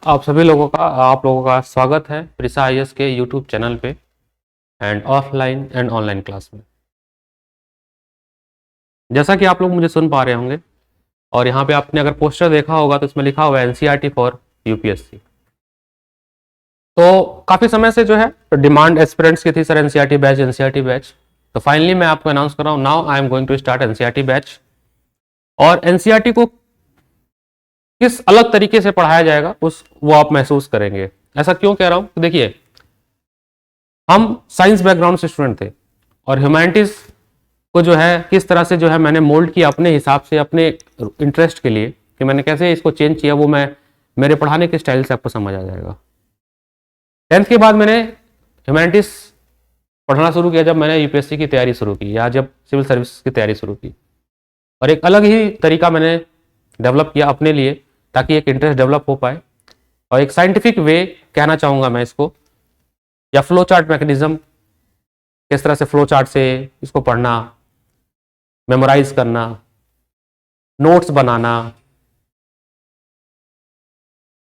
आप लोगों का स्वागत है प्रिसा आईएएस के यूट्यूब चैनल पे and offline and online class में। जैसा कि आप लोग मुझे सुन पा रहे होंगे और यहाँ पे आपने अगर पोस्टर देखा होगा तो इसमें लिखा हुआ है एनसीईआरटी फॉर यूपीएससी। तो काफ़ी समय से जो है डिमांड एस्पिरेंट्स की थी, सर एनसीईआरटी बैच। तो फाइनली मैं आपको अनाउंस कर रहा हूँ, now I am going to start NCERT batch. और एनसीईआरटी को किस अलग तरीके से पढ़ाया जाएगा वो आप महसूस करेंगे। ऐसा क्यों कह रहा हूँ? देखिए, हम साइंस बैकग्राउंड से स्टूडेंट थे और ह्यूमैनिटीज को जो है किस तरह से जो है मैंने मोल्ड किया अपने हिसाब से, अपने इंटरेस्ट के लिए, कि मैंने कैसे इसको चेंज किया, वो मैं मेरे पढ़ाने के स्टाइल से आपको समझ आ जाएगा। 10th के बाद मैंने ह्यूमैनिटीज पढ़ना शुरू किया जब मैंने यूपीएससी की तैयारी शुरू की या जब सिविल सर्विस की तैयारी शुरू की, और एक अलग ही तरीका मैंने डेवलप किया अपने लिए ताकि एक इंटरेस्ट डेवलप हो पाए। और एक साइंटिफिक वे कहना चाहूँगा मैं इसको, या फ्लो चार्ट मैकेनिज्म, किस तरह से फ्लो चार्ट से इसको पढ़ना, मेमोराइज करना, नोट्स बनाना,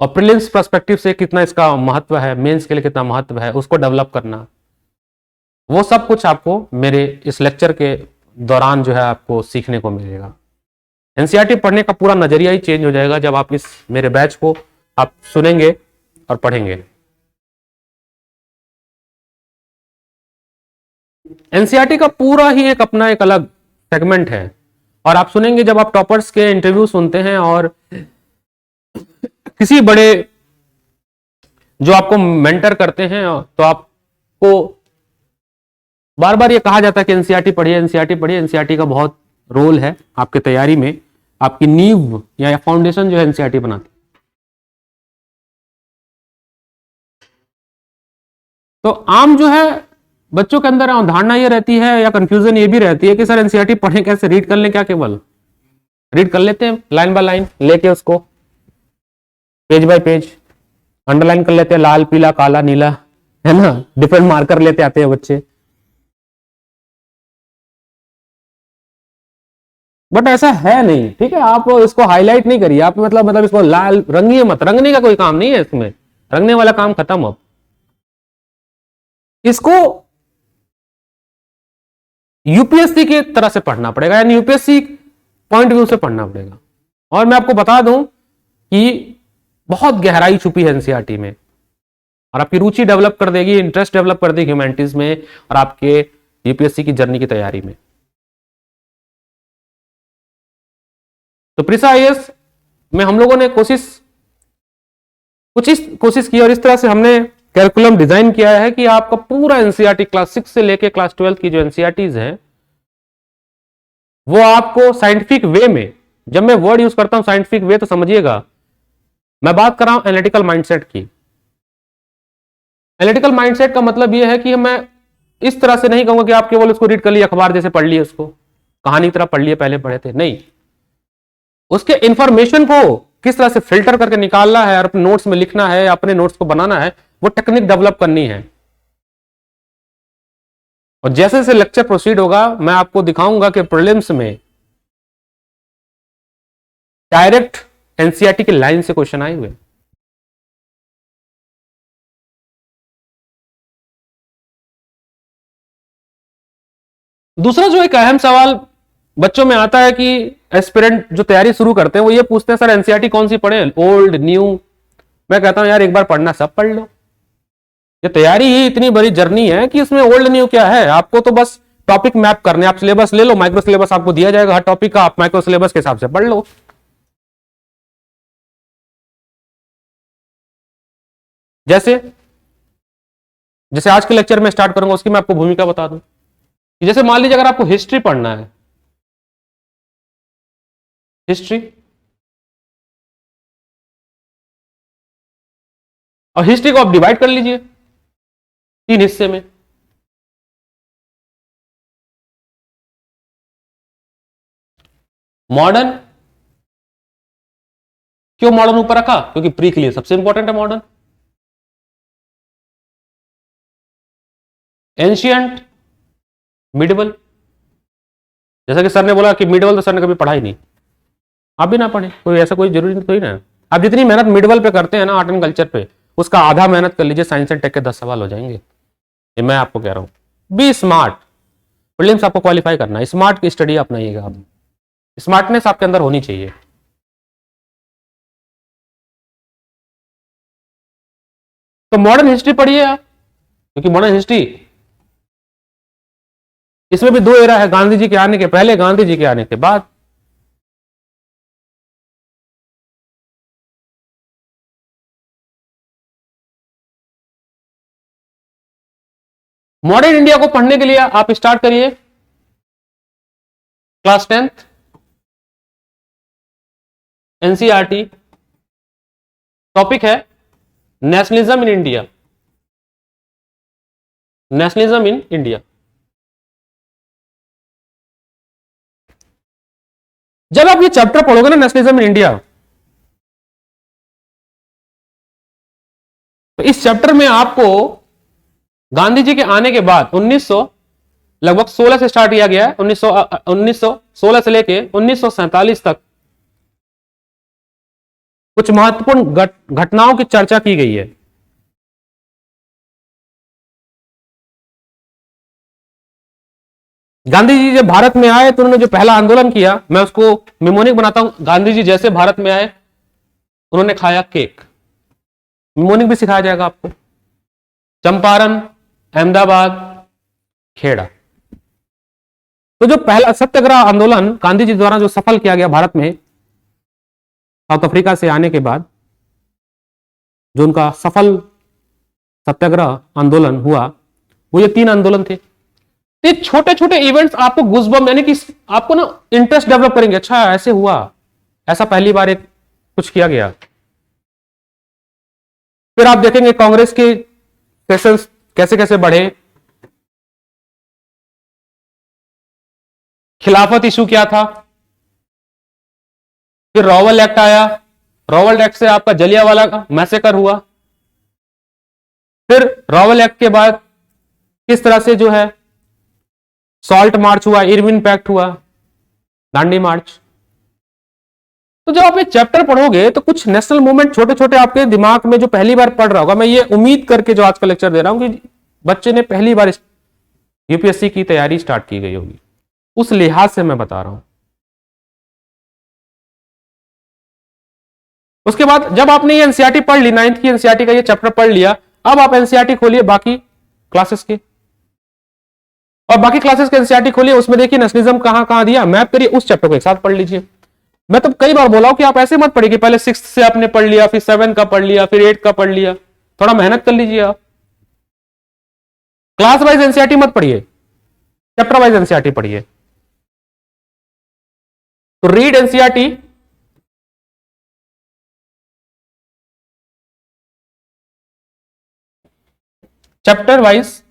और प्रीलिम्स पर्सपेक्टिव से कितना इसका महत्व है, मेंस के लिए कितना महत्व है, उसको डेवलप करना, वो सब कुछ आपको मेरे इस लेक्चर के दौरान जो है आपको सीखने को मिलेगा। एनसीईआरटी पढ़ने का पूरा नजरिया ही चेंज हो जाएगा जब आप इस मेरे बैच को आप सुनेंगे और पढ़ेंगे। एनसीईआरटी का पूरा ही एक अपना एक अलग सेगमेंट है, और आप सुनेंगे जब आप टॉपर्स के इंटरव्यू सुनते हैं और किसी बड़े जो आपको मेंटर करते हैं तो आपको बार बार ये कहा जाता है कि एनसीईआरटी पढ़िए, एनसीईआरटी पढ़िए। एनसीईआरटी का बहुत रोल है आपके तैयारी में, आपकी नींव या फाउंडेशन जो है एनसीईआरटी बनाती। तो आम जो है बच्चों के अंदर धारणा ये रहती है या कंफ्यूजन ये भी रहती है कि सर एनसीईआरटी पढ़ें कैसे, रीड कर लें क्या? केवल रीड कर लेते हैं लाइन बाय लाइन लेके, उसको पेज बाय पेज अंडरलाइन कर लेते हैं, लाल पीला काला नीला, है ना, डिफरेंट मार्कर लेते आते हैं बच्चे। बट ऐसा है नहीं, ठीक है? आप इसको हाईलाइट नहीं करिए, आप मतलब इसको लाल रंगिए मत, रंगने का कोई काम नहीं है इसमें, रंगने वाला काम खत्म। अब इसको यूपीएससी की तरह से पढ़ना पड़ेगा, यानी यूपीएससी पॉइंट व्यू से पढ़ना पड़ेगा। और मैं आपको बता दूं कि बहुत गहराई छुपी है एनसीईआरटी में, और आपकी रुचि डेवलप कर देगी, इंटरेस्ट डेवलप कर देगी ह्यूमैनिटीज में और आपके यूपीएससी की जर्नी की तैयारी में। तो प्रिसा आईएएस में हम लोगों ने कुछ इस कोशिश की और इस तरह से हमने कैरिकुलम डिजाइन किया है कि आपका पूरा एनसीईआरटी क्लास 6 से लेके क्लास 12 की जो एनसीईआरटीज है वो आपको साइंटिफिक वे में, जब मैं वर्ड यूज करता हूं साइंटिफिक वे तो समझिएगा, मैं बात कर रहा हूं एनालिटिकल माइंडसेट की। एनालिटिकल माइंडसेट का मतलब यह है कि मैं इस तरह से नहीं कहूंगा कि आप केवल उसको रीड कर लिए, अखबार जैसे पढ़ लिए, उसको कहानी की तरह पढ़ लिए, पहले पढ़े थे, नहीं। उसके इंफॉर्मेशन को किस तरह से फिल्टर करके निकालना है और अपने नोट्स में लिखना है, अपने नोट्स को बनाना है, वो टेक्निक डेवलप करनी है। और जैसे जैसे लेक्चर प्रोसीड होगा मैं आपको दिखाऊंगा कि प्रीलिम्स में डायरेक्ट एनसीईआरटी की लाइन से क्वेश्चन आए हुए। दूसरा जो एक अहम सवाल बच्चों में आता है कि एस्पिरेंट जो तैयारी शुरू करते हैं वो ये पूछते हैं, सर एनसीईआरटी कौन सी पढ़े, ओल्ड न्यू? मैं कहता हूं यार एक बार पढ़ना सब पढ़ लो। ये तैयारी ही इतनी बड़ी जर्नी है कि इसमें ओल्ड न्यू क्या है? आपको तो बस टॉपिक मैप करने, आप सिलेबस ले लो, माइक्रो सिलेबस आपको दिया जाएगा हर टॉपिक का, आप माइक्रो सिलेबस के हिसाब से पढ़ लो। जैसे जैसे आज के लेक्चर में स्टार्ट करूंगा उसकी मैं आपको भूमिका बता दूं कि जैसे मान लीजिए अगर आपको हिस्ट्री पढ़ना है, हिस्ट्री, और हिस्ट्री को आप डिवाइड कर लीजिए 3 हिस्से में। मॉडर्न, क्यों मॉडर्न ऊपर रखा? क्योंकि प्री के लिए सबसे इंपॉर्टेंट है मॉडर्न। एंशियंट, मिडिवल, जैसा कि सर ने बोला कि मिडिवल तो सर ने कभी पढ़ा ही नहीं, आप भी ना पढ़े, कोई ऐसा कोई जरूरी थोड़ी ना। आप जितनी मेहनत मिडवल पे करते हैं ना आर्ट एंड कल्चर पे, उसका आधा मेहनत कर लीजिए, साइंस एंड टेक के 10 सवाल हो जाएंगे। ये मैं आपको कह रहा हूं। बी स्मार्ट, प्रीलिम्स आपको क्वालिफाई करना है, स्मार्ट की स्टडी अपनाइएगा आप, स्मार्टनेस आपके अंदर होनी चाहिए। तो मॉडर्न हिस्ट्री पढ़िए आप, क्योंकि मॉडर्न हिस्ट्री इसमें भी 2 एरा है, गांधी जी के आने के पहले, गांधी जी के आने के बाद। मॉडर्न इंडिया को पढ़ने के लिए आप स्टार्ट करिए क्लास 10th एनसीईआरटी, टॉपिक है nationalism in India, nationalism in India. जब आप ये चैप्टर पढ़ोगे ना नेशनलिज्म इन इंडिया, तो इस चैप्टर में आपको गांधी जी के आने के बाद 1900 लगभग 16 से स्टार्ट किया गया है, 1916 से लेके 1947 तक कुछ महत्वपूर्ण घटनाओं की चर्चा की गई है। गांधी जी जब भारत में आए तो उन्होंने जो पहला आंदोलन किया, मैं उसको मिमोनिक बनाता हूं। गांधी जी जैसे भारत में आए उन्होंने खाया केक, मिमोनिक भी सिखाया जाएगा आपको। चंपारण, अहमदाबाद, खेड़ा। तो जो पहला सत्याग्रह आंदोलन गांधी जी द्वारा जो सफल किया गया भारत में, साउथ अफ्रीका से आने के बाद जो उनका सफल सत्याग्रह आंदोलन हुआ, वो ये 3 आंदोलन थे। ये छोटे छोटे इवेंट्स आपको गुज़बम, यानी कि आपको ना इंटरेस्ट डेवलप करेंगे, अच्छा ऐसे हुआ, ऐसा पहली बार एक कुछ किया गया। फिर आप देखेंगे कांग्रेस के सेशंस कैसे कैसे बढ़े, खिलाफत इशू क्या था, फिर रॉवल एक्ट आया, रॉवल एक्ट से आपका जलियांवाला का मैसेकर हुआ, फिर रॉवल एक्ट के बाद किस तरह से जो है सॉल्ट मार्च हुआ, इरविन पैक्ट हुआ, दांडी मार्च। तो जब आप ये चैप्टर पढ़ोगे तो कुछ नेशनल मूवमेंट छोटे छोटे आपके दिमाग में, जो पहली बार पढ़ रहा होगा, मैं ये उम्मीद करके जो आज का लेक्चर दे रहा हूं कि बच्चे ने पहली बार यूपीएससी की तैयारी स्टार्ट की गई होगी, उस लिहाज से मैं बता रहा हूं। उसके बाद जब आपने ये एनसीईआरटी पढ़ ली, 9th की एनसीईआरटी का ये चैप्टर पढ़ लिया, अब आप एनसीईआरटी खोलिए बाकी क्लासेस के, और बाकी क्लासेस के एनसीईआरटी खोलिए, उसमें देखिए नेशनलिज्म कहां कहां दिया, मैप करिए, उस चैप्टर को एक साथ पढ़ लीजिए। मैं तो कई बार बोला हूं कि आप ऐसे मत पढ़िए कि पहले 6th से आपने पढ़ लिया, फिर 7 का पढ़ लिया, फिर 8 का पढ़ लिया, थोड़ा मेहनत कर लीजिए आप। क्लास वाइज एनसीईआरटी मत पढ़िए, चैप्टर वाइज एनसीईआरटी पढ़िए। तो read NCERT, chapter wise,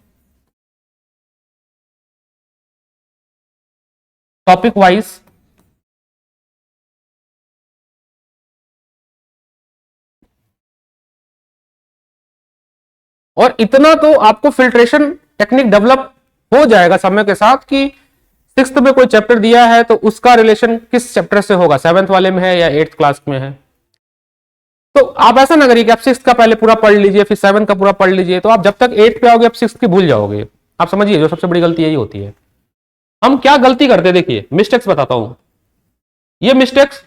topic wise, और इतना तो आपको फिल्ट्रेशन टेक्निक डेवलप हो जाएगा समय के साथ कि 6th में कोई चैप्टर दिया है तो उसका रिलेशन किस चैप्टर से होगा, 7th वाले में है या 8th क्लास में है। तो आप ऐसा ना करिए कि आप 6th का पहले पूरा पढ़ लीजिए, फिर 7th का पूरा पढ़ लीजिए, तो आप जब तक 8th पे आओगे आप 6th की भूल जाओगे। आप समझिए, जो सबसे बड़ी गलती यही होती है। हम क्या गलती करते हैं, देखिए मिस्टेक्स बताता हूं। ये मिस्टेक्स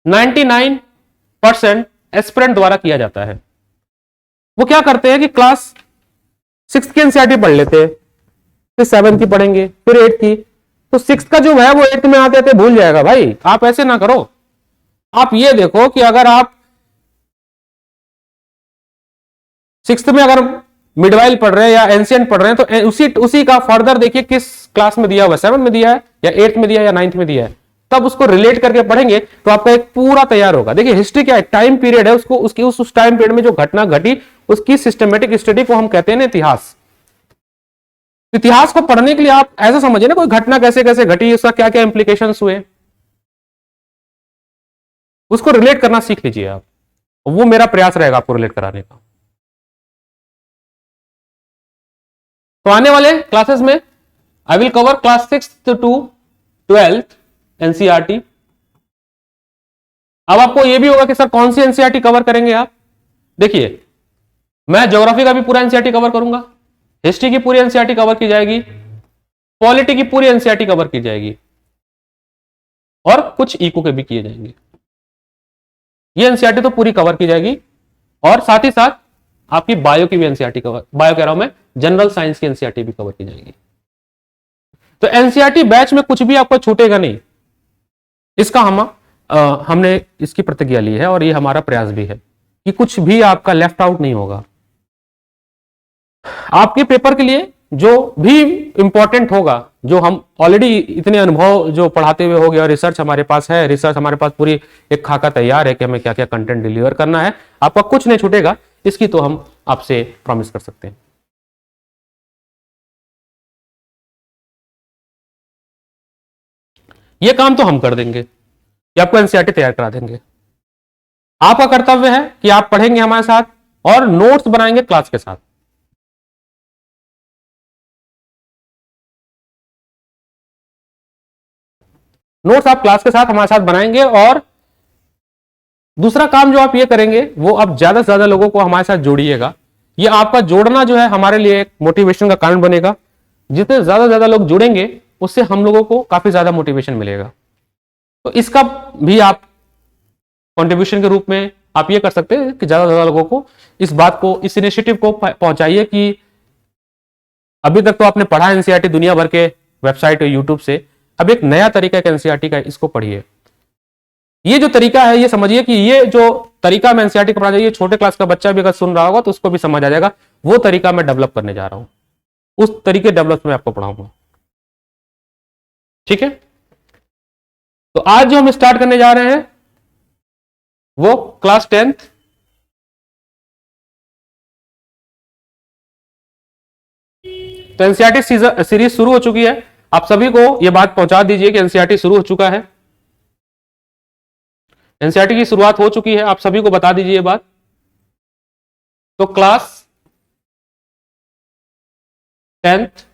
99% एस्पिरेंट द्वारा किया जाता है। वो क्या करते हैं कि क्लास 6th की एनसीईआरटी पढ़ लेते हैं, फिर 7th की पढ़ेंगे, फिर 8th की, तो 6th का जो है वो 8th में आते आते भूल जाएगा। भाई आप ऐसे ना करो। आप ये देखो कि अगर आप 6th में अगर मिडवाइल पढ़ रहे हैं या एंशिएंट पढ़ रहे हैं, तो उसी का फर्दर देखिए किस क्लास में दिया हुआ है, 7th में दिया है या 8th में दिया है या 9th में दिया है, तब उसको रिलेट करके पढ़ेंगे तो आपका एक पूरा तैयार होगा। देखिए हिस्ट्री क्या है, टाइम पीरियड है, उसको उसकी उस टाइम पीरियड में जो घटना घटी उसकी सिस्टमेटिक स्टडी को हम कहते हैं ना इतिहास। इतिहास को पढ़ने के लिए आप ऐसा समझिए ना, कोई घटना कैसे कैसे घटी, उसका क्या क्या इंप्लीकेशंस हुए, उसको रिलेट करना सीख लीजिए आप। वो मेरा प्रयास रहेगा आपको रिलेट कराने का। तो आने वाले क्लासेस में I will cover class 6th to 12th NCERT, अब आपको यह भी होगा कि सर कौन सी एनसीईआरटी कवर करेंगे आप। देखिए, मैं ज्योग्राफी का भी पूरा एनसीईआरटी कवर करूंगा, हिस्ट्री की पूरी एनसीईआरटी कवर की जाएगी, पॉलिटी की पूरी एनसीईआरटी कवर की जाएगी, और कुछ इको के भी किए जाएंगे। ये एनसीईआरटी तो पूरी कवर की जाएगी, और साथ ही साथ आपकी बायो की भी एनसीईआरटी कवर, बायो कह रहा हूं मैं, जनरल साइंस की एनसीईआरटी भी कवर की जाएगी। तो एनसीईआरटी बैच में कुछ भी आपको छूटेगा नहीं, इसका हमने इसकी प्रतिज्ञा ली है, और ये हमारा प्रयास भी है कि कुछ भी आपका लेफ्ट आउट नहीं होगा। आपके पेपर के लिए जो भी इंपॉर्टेंट होगा, जो हम ऑलरेडी इतने अनुभव जो पढ़ाते हुए हो गए, और रिसर्च हमारे पास है, रिसर्च हमारे पास पूरी एक खाका तैयार है कि हमें क्या क्या कंटेंट डिलीवर करना है, आपका कुछ नहीं छूटेगा, इसकी तो हम आपसे प्रॉमिस कर सकते हैं। ये काम तो हम कर देंगे कि आपको एनसीईआरटी तैयार करा देंगे। आपका कर्तव्य है कि आप पढ़ेंगे हमारे साथ और नोट्स बनाएंगे क्लास के साथ। नोट्स आप क्लास के साथ हमारे साथ बनाएंगे, और दूसरा काम जो आप ये करेंगे, वो आप ज्यादा से ज्यादा लोगों को हमारे साथ जोड़िएगा। ये आपका जोड़ना जो है हमारे लिए एक मोटिवेशन का कारण बनेगा। जितने ज्यादा से ज्यादा लोग जुड़ेंगे, उससे हम लोगों को काफी ज्यादा मोटिवेशन मिलेगा। तो इसका भी आप कंट्रीब्यूशन के रूप में आप ये कर सकते हैं कि ज्यादा से ज्यादा लोगों को इस बात को, इस इनिशिएटिव को पहुंचाइए कि अभी तक तो आपने पढ़ा एनसीईआरटी दुनिया भर के वेबसाइट और यूट्यूब से, अब एक नया तरीका है एनसीईआरटी का, इसको पढ़िए। ये जो तरीका है, ये समझिए कि ये जो तरीका मैं एनसीईआरटी का पढ़ा जाइए, छोटे क्लास का बच्चा भी अगर सुन रहा होगा तो उसको भी समझ आ जाएगा। वो तरीका मैं डेवलप करने जा रहा हूं, उस तरीके डेवलप में आपको पढ़ाऊंगा। ठीक है, तो आज जो हम स्टार्ट करने जा रहे हैं वो क्लास 10th तो एनसीईआरटी सीरीज शुरू हो चुकी है। आप सभी को यह बात पहुंचा दीजिए कि एनसीईआरटी शुरू हो चुका है, एनसीईआरटी की शुरुआत हो चुकी है, आप सभी को बता दीजिए ये बात। तो क्लास 10th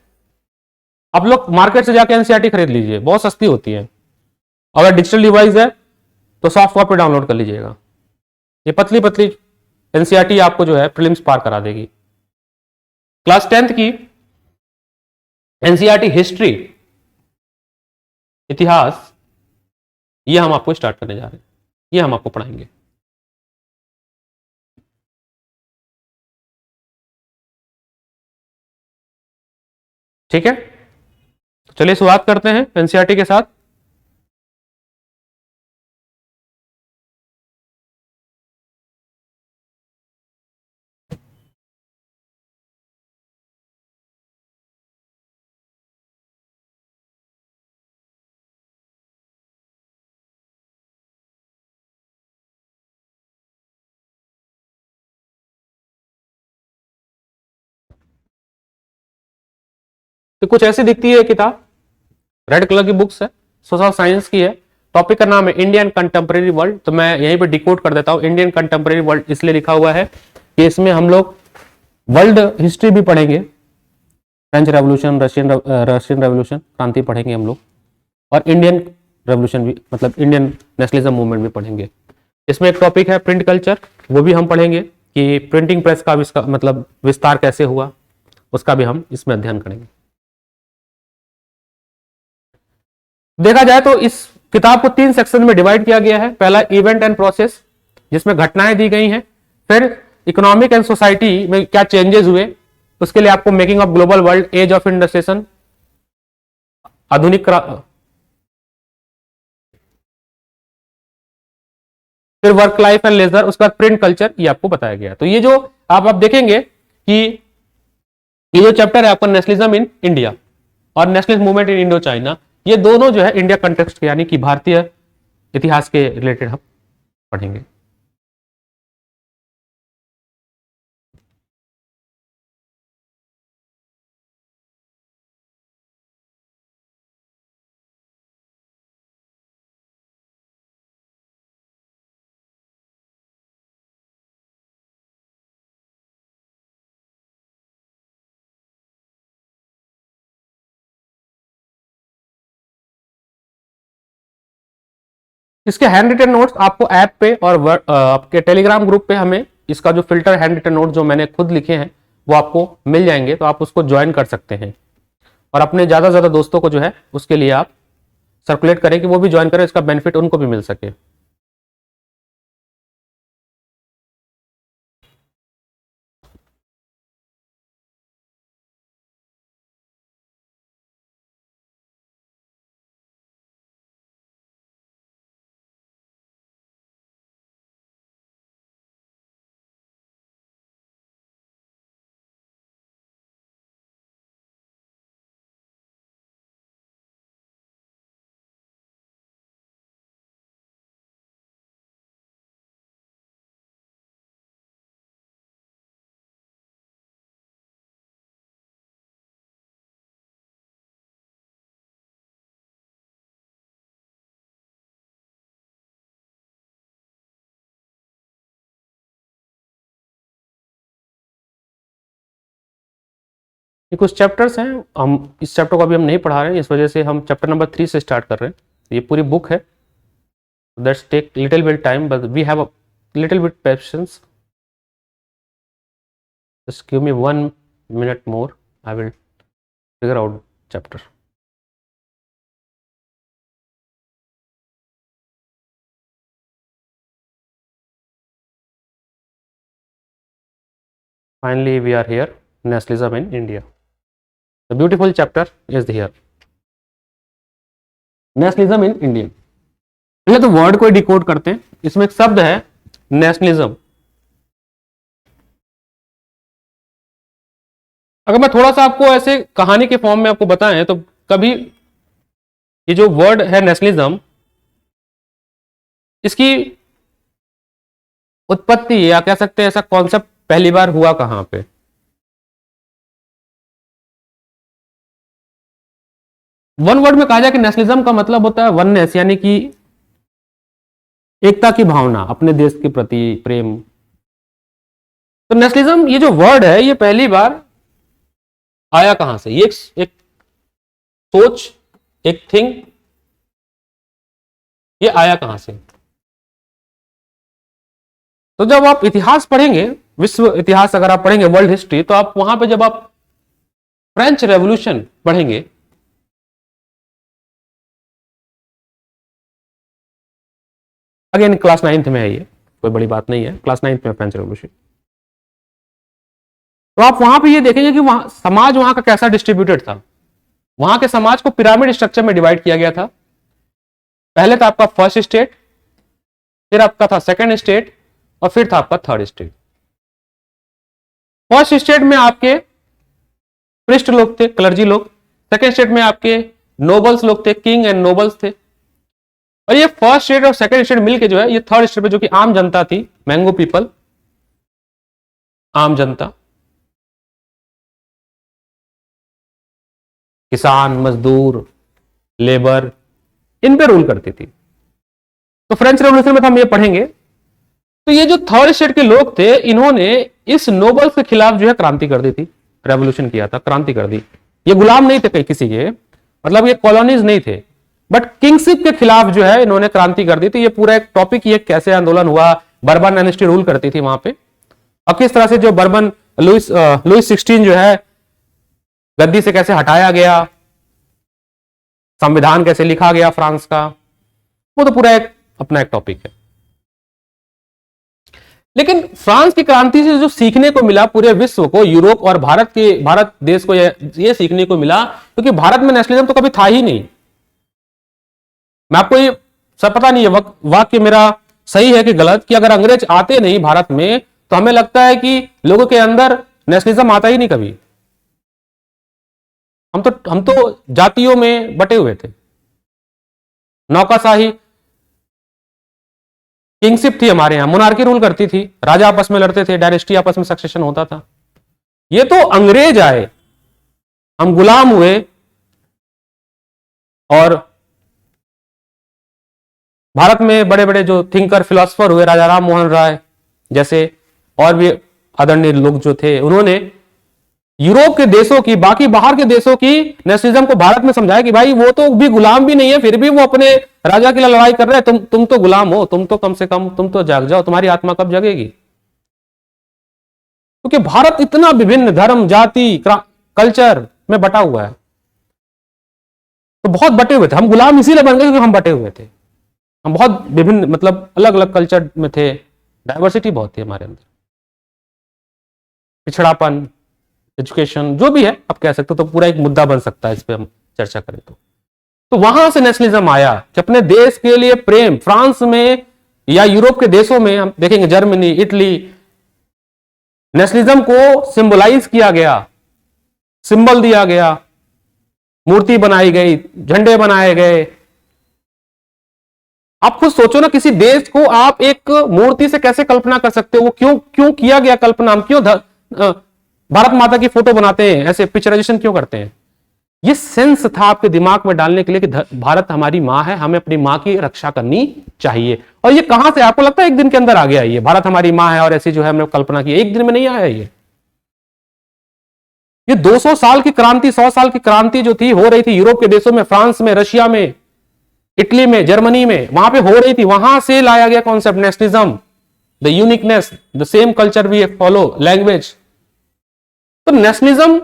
आप लोग मार्केट से जाके एनसीईआरटी खरीद लीजिए, बहुत सस्ती होती है। अगर डिजिटल डिवाइस है तो सॉफ्ट कॉपी डाउनलोड कर लीजिएगा। ये पतली पतली एनसीईआरटी आपको जो है प्रीलिम्स पार करा देगी। क्लास 10th की एनसीईआरटी हिस्ट्री, इतिहास, ये हम आपको स्टार्ट करने जा रहे हैं, ये हम आपको पढ़ाएंगे। ठीक है, तो चलिए शुरुआत करते हैं एनसीईआरटी के साथ। तो कुछ ऐसी दिखती है किताब, रेड कलर की बुक्स है, सोशल साइंस की है, टॉपिक का नाम है इंडियन कंटेम्प्रेरी वर्ल्ड। तो मैं यहीं पे डिकोड कर देता हूं, इंडियन कंटेम्प्रेरी वर्ल्ड इसलिए लिखा हुआ है कि इसमें हम लोग वर्ल्ड हिस्ट्री भी पढ़ेंगे, फ्रेंच रेवोल्यूशन, रशियन रेवोल्यूशन, क्रांति पढ़ेंगे हम लोग, और इंडियन रेवोल्यूशन भी, मतलब इंडियन नेशनलिज्म मूवमेंट भी पढ़ेंगे। इसमें एक टॉपिक है प्रिंट कल्चर, वो भी हम पढ़ेंगे कि प्रिंटिंग प्रेस का मतलब विस्तार कैसे हुआ, उसका भी हम इसमें अध्ययन करेंगे। देखा जाए तो इस किताब को 3 सेक्शन में डिवाइड किया गया है। पहला इवेंट एंड प्रोसेस, जिसमें घटनाएं दी गई हैं। फिर इकोनॉमिक एंड सोसाइटी में क्या चेंजेस हुए, उसके लिए आपको making of global world, age of industrialisation, आधुनिक, फिर वर्क लाइफ एंड लेजर, उसके बाद प्रिंट कल्चर, ये आपको बताया गया। तो ये जो आप देखेंगे कि ये जो चैप्टर है आपका नेशनलिज्म इन इंडिया और nationalist movement in Indo China, ये दोनों जो है इंडिया कंटेक्स्ट के यानी कि भारतीय इतिहास के रिलेटेड हम पढ़ेंगे। इसके हैंड रिटन नोट्स आपको ऐप पे और आपके टेलीग्राम ग्रुप पे हमें इसका जो फिल्टर हैंड रिटन नोट जो मैंने खुद लिखे हैं वो आपको मिल जाएंगे, तो आप उसको ज्वाइन कर सकते हैं और अपने ज्यादा से ज्यादा दोस्तों को जो है उसके लिए आप सर्कुलेट करें कि वो भी ज्वाइन करें, इसका बेनिफिट उनको भी मिल सके। ये कुछ चैप्टर्स हैं, हम इस चैप्टर को अभी हम नहीं पढ़ा रहे हैं, इस वजह से हम चैप्टर नंबर 3 से स्टार्ट कर रहे हैं। ये पूरी बुक है, that's take little bit time but we have a little bit patience. Just give me 1 minute more, I will figure out chapter. Finally we are here, nationalism in India. The beautiful chapter is here, nationalism in India. पहले तो word को decode करते हैं। इसमें एक शब्द है nationalism. अगर मैं थोड़ा सा आपको ऐसे कहानी के फॉर्म में आपको बताएं तो कभी ये जो वर्ड है नेशनलिज्म, इसकी उत्पत्ति या कह सकते हैं ऐसा कॉन्सेप्ट पहली बार हुआ कहां पे? वन वर्ड में कहा जाए कि नेशनलिज्म का मतलब होता है वननेस, यानी कि एकता की भावना, अपने देश के प्रति प्रेम। तो नेशनलिज्म ये जो वर्ड है ये पहली बार आया कहां से? ये एक सोच, एक थिंग, ये आया कहां से? तो जब आप इतिहास पढ़ेंगे, विश्व इतिहास अगर आप पढ़ेंगे, वर्ल्ड हिस्ट्री, तो आप वहां पे जब आप फ्रेंच रेवोल्यूशन पढ़ेंगे, अगेन क्लास 9th में है, ये कोई बड़ी बात नहीं है, क्लास 9th में फ्रेंच रेवोल्यूशन, तो आप वहां पे ये देखेंगे कि वहां समाज वहां का कैसा डिस्ट्रीब्यूटेड था। वहां के समाज को पिरामिड स्ट्रक्चर में डिवाइड किया गया था। पहले था आपका फर्स्ट स्टेट, फिर आपका था सेकंड स्टेट, और फिर था आपका थर्ड स्टेट। फर्स्ट स्टेट में आपके पृष्ठ लोग थे, क्लर्जी लोग। सेकंड स्टेट में आपके नोबल्स लोग थे, किंग एंड नोबल्स थे। और ये फर्स्ट स्टेट और सेकंड स्टेट मिलके जो है ये थर्ड स्टेट पे, जो कि आम जनता थी, मैंगो पीपल, आम जनता, किसान, मजदूर, लेबर, इन पे रूल करती थी। तो फ्रेंच रेवोल्यूशन में हम ये पढ़ेंगे। तो ये जो थर्ड स्टेट के लोग थे, इन्होंने इस नोबल्स के खिलाफ जो है क्रांति कर दी थी, रेवोल्यूशन किया था, क्रांति कर दी। ये गुलाम नहीं थे किसी के, मतलब ये कॉलोनीज नहीं थे, बट किंगशिप के खिलाफ जो है इन्होंने क्रांति कर दी थी। ये पूरा एक टॉपिक, ये कैसे आंदोलन हुआ, बर्बन डायनेस्टी रूल करती थी वहां पे, और किस तरह से जो बर्बन लुइस 16 जो है गद्दी से कैसे हटाया गया, संविधान कैसे लिखा गया फ्रांस का, वो तो पूरा एक अपना एक टॉपिक है। लेकिन फ्रांस की क्रांति से जो सीखने को मिला पूरे विश्व को, यूरोप और भारत देश को ये सीखने को मिला, क्योंकि भारत में नेशनलिज्म तो कभी था ही नहीं। मैं आपको ये सब पता नहीं है वाक्य मेरा सही है कि गलत, कि अगर अंग्रेज आते नहीं भारत में तो हमें लगता है कि लोगों के अंदर नेशनलिज्म आता ही नहीं कभी। हम तो जातियों में बटे हुए थे, नौकरशाही, किंगशिप थी हमारे यहां, मोनार्की रूल करती थी, राजा आपस में लड़ते थे, डायनेस्टी आपस में सक्सेशन होता था। ये तो अंग्रेज आए, हम गुलाम हुए, और भारत में बड़े बड़े जो थिंकर फिलोसफर हुए, राजा राम मोहन राय जैसे, और भी आदरणीय लोग जो थे, उन्होंने यूरोप के देशों की, बाकी बाहर के देशों की नेशनलिज्म को भारत में समझाया कि भाई वो तो भी गुलाम भी नहीं है, फिर भी वो अपने राजा के लिए लड़ाई कर रहे हैं, तुम तो गुलाम हो, तुम तो कम से कम तुम तो जाग जाओ, तुम्हारी आत्मा कब जगेगी? क्योंकि भारत इतना विभिन्न धर्म, जाति, कल्चर में बटा हुआ है, तो बहुत बटे हुए थे हम। गुलाम इसीलिए बन गए क्योंकि हम बटे हुए थे, हम बहुत विभिन्न, मतलब अलग अलग कल्चर में थे, डाइवर्सिटी बहुत थी हमारे अंदर, पिछड़ापन, एजुकेशन, जो भी है आप कह सकते हो, तो पूरा एक मुद्दा बन सकता है इस पे हम चर्चा करें तो वहां से नेशनलिज्म आया कि अपने देश के लिए प्रेम। फ्रांस में या यूरोप के देशों में हम देखेंगे, जर्मनी, इटली, नेशनलिज्म को सिंबलाइज किया गया, सिंबल दिया गया, मूर्ति बनाई गई, झंडे बनाए गए। आप खुद सोचो ना, किसी देश को आप एक मूर्ति से कैसे कल्पना कर सकते हो? वो क्यों किया गया कल्पना? हम क्यों भारत माता की फोटो बनाते हैं, ऐसे पिक्चराइजेशन क्यों करते हैं? ये सेंस था आपके दिमाग में डालने के लिए कि भारत हमारी मां है, हमें अपनी मां की रक्षा करनी चाहिए। और ये कहां से, आपको लगता है एक दिन के अंदर आ गया? ये भारत हमारी मां है और ऐसी जो है हमने कल्पना की, एक दिन में नहीं आया ये 200 साल की क्रांति, 100 साल की क्रांति जो थी, हो रही थी यूरोप के देशों में, फ्रांस में, रशिया में, इटली में, जर्मनी में, वहां पे हो रही थी। वहां से लाया गया concept nationalism, the uniqueness, the same culture we follow, language. तो नेशनलिज्म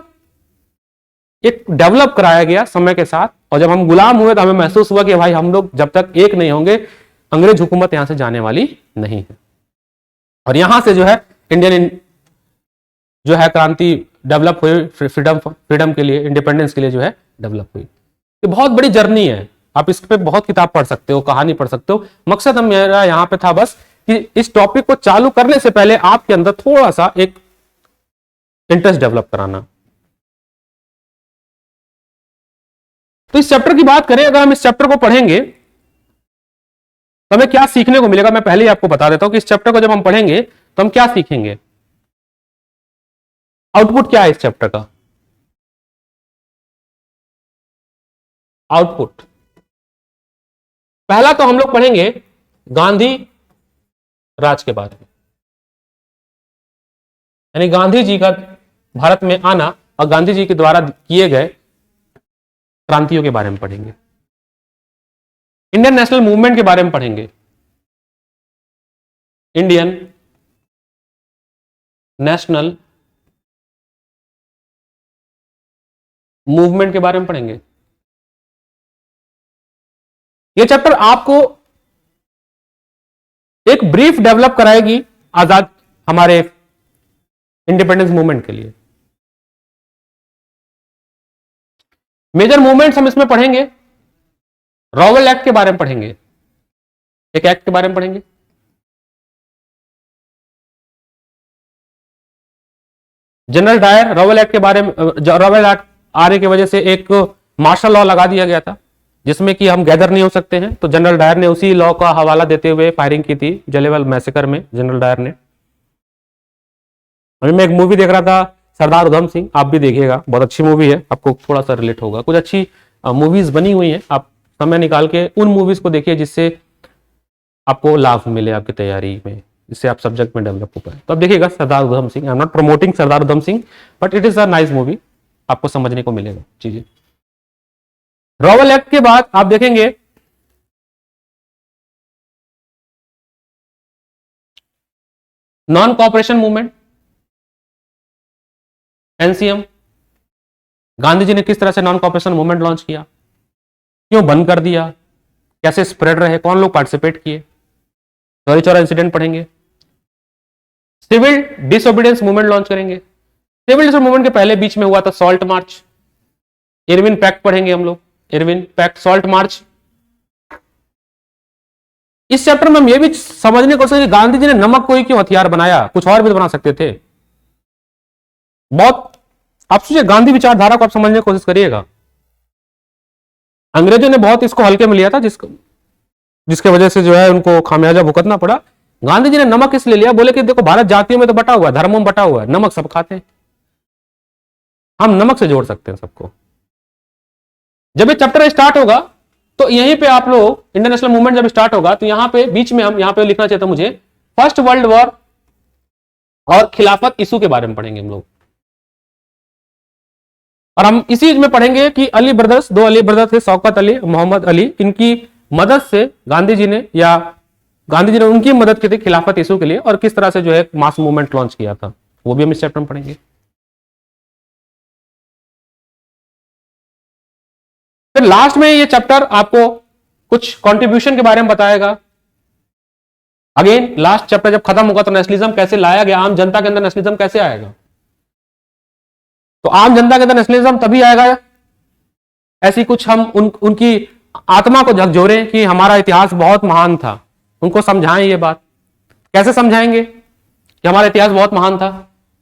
एक डेवलप कराया गया समय के साथ, और जब हम गुलाम हुए तो हमें महसूस हुआ कि भाई हम लोग जब तक एक नहीं होंगे, अंग्रेज हुकूमत यहां से जाने वाली नहीं है। और यहां से जो है इंडियन जो है क्रांति डेवलप हुई, फ्रीडम के लिए, इंडिपेंडेंस के लिए जो है डेवलप हुई। ये बहुत बड़ी जर्नी है, आप इस पे बहुत किताब पढ़ सकते हो, कहानी पढ़ सकते हो। मकसद हम मेरा यहां पे था बस कि इस टॉपिक को चालू करने से पहले आपके अंदर थोड़ा सा एक इंटरेस्ट डेवलप कराना। तो इस चैप्टर की बात करें, अगर हम इस चैप्टर को पढ़ेंगे तो हमें क्या सीखने को मिलेगा, मैं पहले ही आपको बता देता हूं कि इस चैप्टर को जब हम पढ़ेंगे तो हम क्या सीखेंगे, आउटपुट क्या है इस चैप्टर का। आउटपुट पहला तो हम लोग पढ़ेंगे गांधी राज के बारे में, यानी गांधी जी का भारत में आना और गांधी जी के द्वारा किए गए क्रांतियों के बारे में पढ़ेंगे। इंडियन नेशनल मूवमेंट के बारे में पढ़ेंगे, इंडियन नेशनल मूवमेंट के बारे में पढ़ेंगे। यह चैप्टर आपको एक ब्रीफ डेवलप कराएगी आजाद हमारे इंडिपेंडेंस मूवमेंट के लिए। मेजर मूवमेंट्स हम इसमें पढ़ेंगे, रॉवेल एक्ट के बारे में पढ़ेंगे, एक एक्ट के बारे में पढ़ेंगे, जनरल डायर, रॉवेल एक्ट के बारे में, रॉवेल एक्ट आने की वजह से एक मार्शल लॉ लगा दिया गया था जिसमें कि हम गैदर नहीं हो सकते हैं, तो जनरल डायर ने उसी लॉ का हवाला देते हुए फायरिंग की थी जलियांवाला मैसेकर में, जनरल डायर ने। अभी मैं एक मूवी देख रहा था, सरदार उधम सिंह, आप भी देखिएगा, बहुत अच्छी मूवी है, आपको थोड़ा सा रिलेट होगा। कुछ अच्छी मूवीज बनी हुई हैं, आप समय निकाल के उन मूवीज को देखिए जिससे आपको लाभ मिले आपकी तैयारी में, जिससे आप सब्जेक्ट में डेवलप हो पाए। तो अब देखिएगा Sardar Udham Singh, I am not promoting Sardar Udham Singh, but it is a nice movie, आपको समझने को मिलेगा चीजें। रॉवेल एक्ट के बाद आप देखेंगे non cooperation movement, NCM. Gandhi ji ने किस तरह से नॉन कॉपरेशन मूवमेंट लॉन्च किया, क्यों बंद कर दिया, कैसे स्प्रेड रहे, कौन लोग पार्टिसिपेट किए, चौरी चौरा इंसिडेंट पढ़ेंगे। सिविल डिसोबीडियंस मूवमेंट लॉन्च करेंगे। सिविल डिसोबीडियंस मूवमेंट के पहले बीच में हुआ था सॉल्ट मार्च, इरविन पैक्ट पढ़ेंगे हम लोग, इरविन पैक्ट, सॉल्ट मार्च। इस चैप्टर में हम ये भी समझने को कि गांधी जी ने नमक को ही क्यों हथियार बनाया, कुछ और भी बना सकते थे। बहुत आप सोचिए, गांधी विचारधारा को आप समझने की कोशिश करिएगा। अंग्रेजों ने बहुत इसको हल्के में लिया था, जिसके वजह से जो है उनको खामियाजा भुगतना पड़ा। गांधी जी ने नमक इसलिए लिया, बोले कि देखो भारत जातियों में तो बटा हुआ है, धर्मों में बटा हुआ है, नमक सब खाते हैं, हम नमक से जोड़ सकते हैं सबको। जब ये चैप्टर स्टार्ट होगा तो यहीं पे आप लोग, इंटरनेशनल मूवमेंट जब स्टार्ट होगा तो यहां पे बीच में हम यहां पे लिखना चाहता हूं मुझे, फर्स्ट वर्ल्ड वॉर और खिलाफत इशू के बारे में पढ़ेंगे हम लोग। और हम इसी में पढ़ेंगे कि अली ब्रदर्स, दो अली ब्रदर्स थे, शौकत अली, मोहम्मद अली, इनकी मदद से गांधी जी ने उनकी मदद की थी खिलाफत इशू के लिए, और किस तरह से जो है मास मूवमेंट लॉन्च किया था, वो भी हम इस चैप्टर में पढ़ेंगे। फिर लास्ट में ये चैप्टर आपको कुछ कंट्रीब्यूशन के बारे में बताएगा। अगेन लास्ट चैप्टर जब खत्म होगा तो नेशनलिज्म कैसे लाया गया, आम जनता के अंदर नेशनलिज्म कैसे आएगा, तो आम जनता के अंदर नेशनलिज्म तभी आएगा ऐसी कुछ हम उनकी आत्मा को झकझोरें कि हमारा इतिहास बहुत महान था, उनको समझाएं। ये बात कैसे समझाएंगे कि हमारा इतिहास बहुत महान था,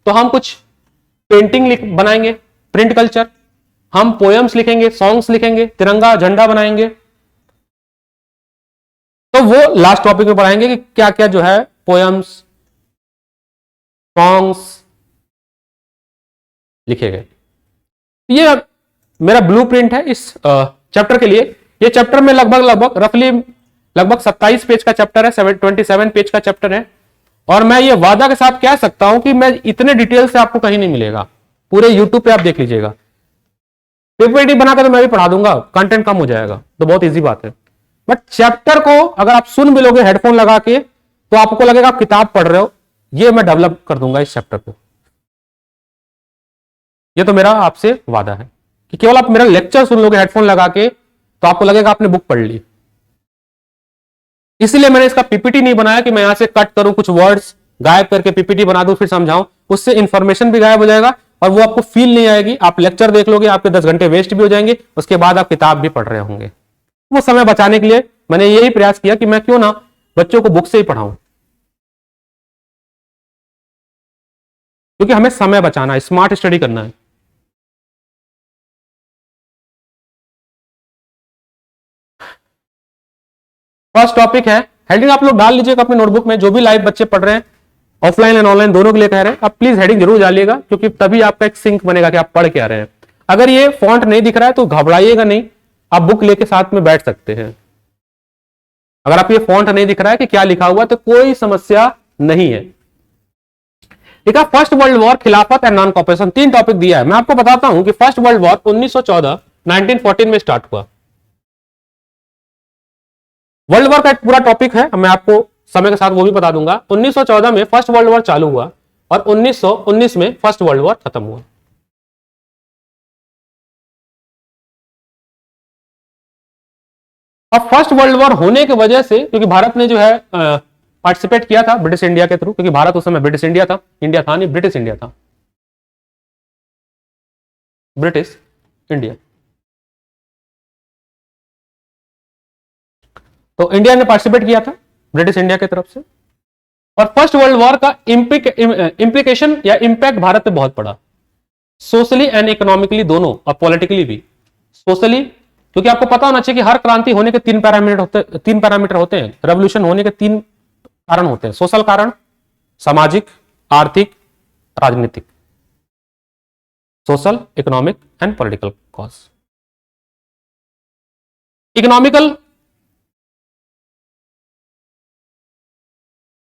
तो हम कुछ पेंटिंग बनाएंगे, प्रिंट कल्चर, हम पोएम्स लिखेंगे, सॉन्ग्स लिखेंगे, तिरंगा झंडा बनाएंगे। तो वो लास्ट टॉपिक में पढ़ाएंगे कि क्या क्या जो है पोएम्स, सॉन्ग्स लिखे गए। ये मेरा ब्लूप्रिंट है इस चैप्टर के लिए। ये चैप्टर में लगभग रफली 27 पेज का चैप्टर है, 27 पेज का चैप्टर है, और मैं ये वादा के साथ कह सकता हूं कि मैं इतने डिटेल से आपको कहीं नहीं मिलेगा, पूरे यूट्यूब पे आप देख लीजिएगा। पीपीटी बनाकर तो मैं भी पढ़ा दूंगा, कंटेंट कम हो जाएगा, तो बहुत इजी बात है। बट चैप्टर को अगर आप सुन भी लोगे हेडफोन लगा के तो आपको लगेगा आप किताब पढ़ रहे हो। ये मैं डेवलप कर दूंगा इस चैप्टर को, ये तो मेरा आपसे वादा है कि केवल आप मेरा लेक्चर सुन लोगे हेडफोन लगा के तो आपको लगेगा आपने बुक पढ़ ली। इसलिए मैंने इसका पीपीटी नहीं बनाया कि मैं यहां से कट करूं, कुछ वर्ड्स गायब करके पीपीटी बना दूं फिर समझाऊं, उससे इंफॉर्मेशन भी गायब हो जाएगा और वो आपको फील नहीं आएगी। आप लेक्चर देख लोगे, आपके 10 घंटे वेस्ट भी हो जाएंगे, उसके बाद आप किताब भी पढ़ रहे होंगे। वो समय बचाने के लिए मैंने यही प्रयास किया कि मैं क्यों ना बच्चों को बुक से ही पढ़ाऊं, क्योंकि हमें समय बचाना है, स्मार्ट स्टडी करना है। फर्स्ट टॉपिक है, हेडिंग आप लोग डाल लीजिएगा अपने नोटबुक में, जो भी लाइव बच्चे पढ़ रहे हैं, ऑफलाइन एंड ऑनलाइन दोनों के लिए कह रहे हैं, आप प्लीज हेडिंग जरूर डालिएगा, क्योंकि तभी आपका एक सिंक बनेगा कि आप पढ़ के आ रहे हैं। अगर ये फॉन्ट नहीं दिख रहा है तो घबराइएगा नहीं, आप बुक लेके साथ में बैठ सकते हैं। अगर आप ये फॉन्ट नहीं दिख रहा है कि क्या लिखा हुआ तो कोई समस्या नहीं है। ठीक है, फर्स्ट वर्ल्ड वॉर, खिलाफत एंड नॉन कॉपरेशन, 3 टॉपिक दिया है। मैं आपको बताता हूं कि फर्स्ट वर्ल्ड वॉर 1914 में स्टार्ट हुआ। वर्ल्ड वॉर का एक पूरा टॉपिक है, मैं आपको समय के साथ वो भी बता दूंगा। 1914 में फर्स्ट वर्ल्ड वॉर चालू हुआ और 1919 में फर्स्ट वर्ल्ड वॉर खत्म हुआ। अब फर्स्ट वर्ल्ड वॉर होने की वजह से, क्योंकि भारत ने जो है पार्टिसिपेट किया था ब्रिटिश इंडिया के थ्रू, क्योंकि भारत उस समय ब्रिटिश इंडिया था, इंडिया था नहीं, ब्रिटिश इंडिया था, ब्रिटिश इंडिया। तो इंडिया ने पार्टिसिपेट किया था ब्रिटिश इंडिया की तरफ से। और फर्स्ट वर्ल्ड वॉर का इंप्लीकेशन या इंपैक्ट भारत पे बहुत पड़ा, सोशली एंड इकोनॉमिकली दोनों, और पॉलिटिकली भी। सोशली, क्योंकि आपको पता होना चाहिए कि हर क्रांति होने के 3 पैरामीटर होते हैं। रेवोल्यूशन होने के 3 कारण होते हैं, सोशल कारण, सामाजिक, आर्थिक, राजनीतिक, social, economic and political cause. Economical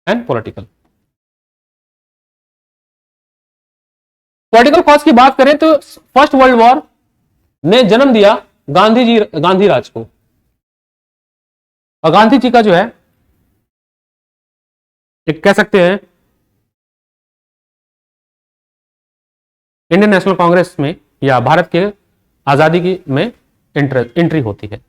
and political. Political cause की बात करें तो फर्स्ट वर्ल्ड वॉर ने जन्म दिया गांधी राज को। और गांधी जी का जो है एक कह सकते हैं इंडियन नेशनल कांग्रेस में या भारत के आजादी की में एंट्री होती है।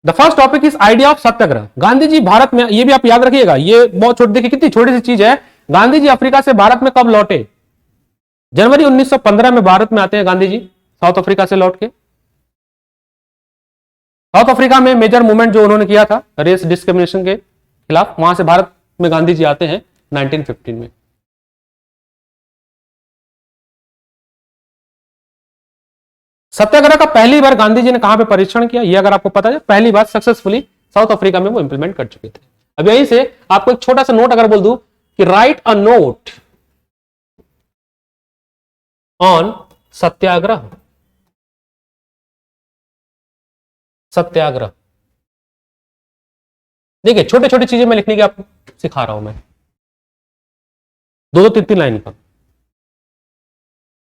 The first topic is idea of satyagraha. Gandhi ji Bharat में, ये भी आप याद रखिएगा, ये बहुत छोटी, देखिए कितनी छोटी सी चीज है। गांधी जी अफ्रीका से भारत में कब लौटे? जनवरी 1915 में भारत में आते हैं गांधी जी, साउथ अफ्रीका से लौट के। साउथ अफ्रीका में मेजर मूवमेंट जो उन्होंने किया था रेस डिस्क्रिमिनेशन के खिलाफ, वहां से भारत में गांधी जी आते हैं 1915 में। सत्याग्रह का पहली बार गांधी जी ने कहां पे परीक्षण किया, ये अगर आपको पता है, पहली बार सक्सेसफुली साउथ अफ्रीका में वो इंप्लीमेंट कर चुके थे। अब यहीं से आपको एक छोटा सा नोट अगर बोल दूं कि राइट अ नोट ऑन सत्याग्रह, सत्याग्रह देखिए छोटे छोटी चीजें मैं लिखने की आपको सिखा रहा हूं मैं, दो दो तीन तीन लाइन का।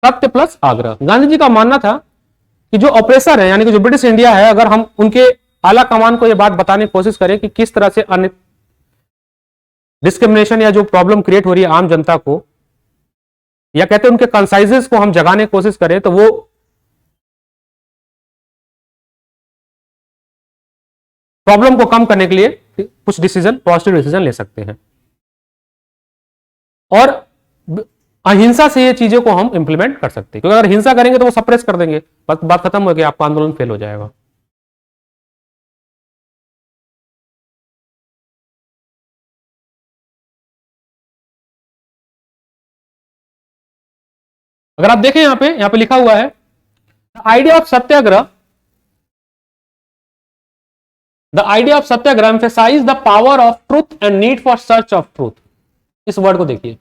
सत्य प्लस आग्रह। गांधी जी का मानना था कि जो ऑपरेसर है यानी कि जो ब्रिटिश इंडिया है, अगर हम उनके आला कमान को यह बात बताने की कोशिश करें कि किस तरह से अन्य डिस्क्रिमिनेशन या जो प्रॉब्लम क्रिएट हो रही है आम जनता को, या कहते हैं उनके कंसाइजेस को हम जगाने की कोशिश करें, तो वो प्रॉब्लम को कम करने के लिए कुछ डिसीजन, पॉजिटिव डिसीजन ले सकते हैं। और अहिंसा से ये चीजों को हम इंप्लीमेंट कर सकते हैं, क्योंकि अगर हिंसा करेंगे तो वो सप्रेस कर देंगे, बात खत्म हो गई, आपका आंदोलन फेल हो जाएगा। अगर आप देखें यहां पे लिखा हुआ है idea of Satyagraha, the idea of Satyagraha emphasize the power of truth and need for search of truth. इस वर्ड को देखिए,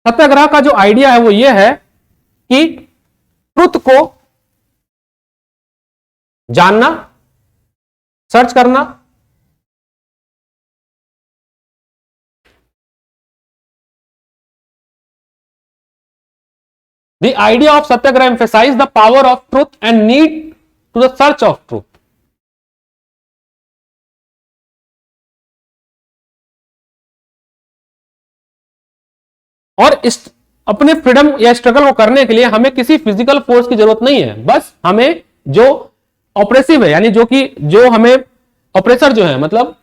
सत्याग्रह का जो आइडिया है वो ये है कि ट्रुथ को जानना, सर्च करना, the idea of Satyagraha emphasize the power of truth and need to the search of truth. और इस अपने फ्रीडम या स्ट्रगल को करने के लिए हमें किसी फिजिकल फोर्स की जरूरत नहीं है, बस हमें जो ऑपरेसिव है यानी जो हमें ऑपरेसर जो है, मतलब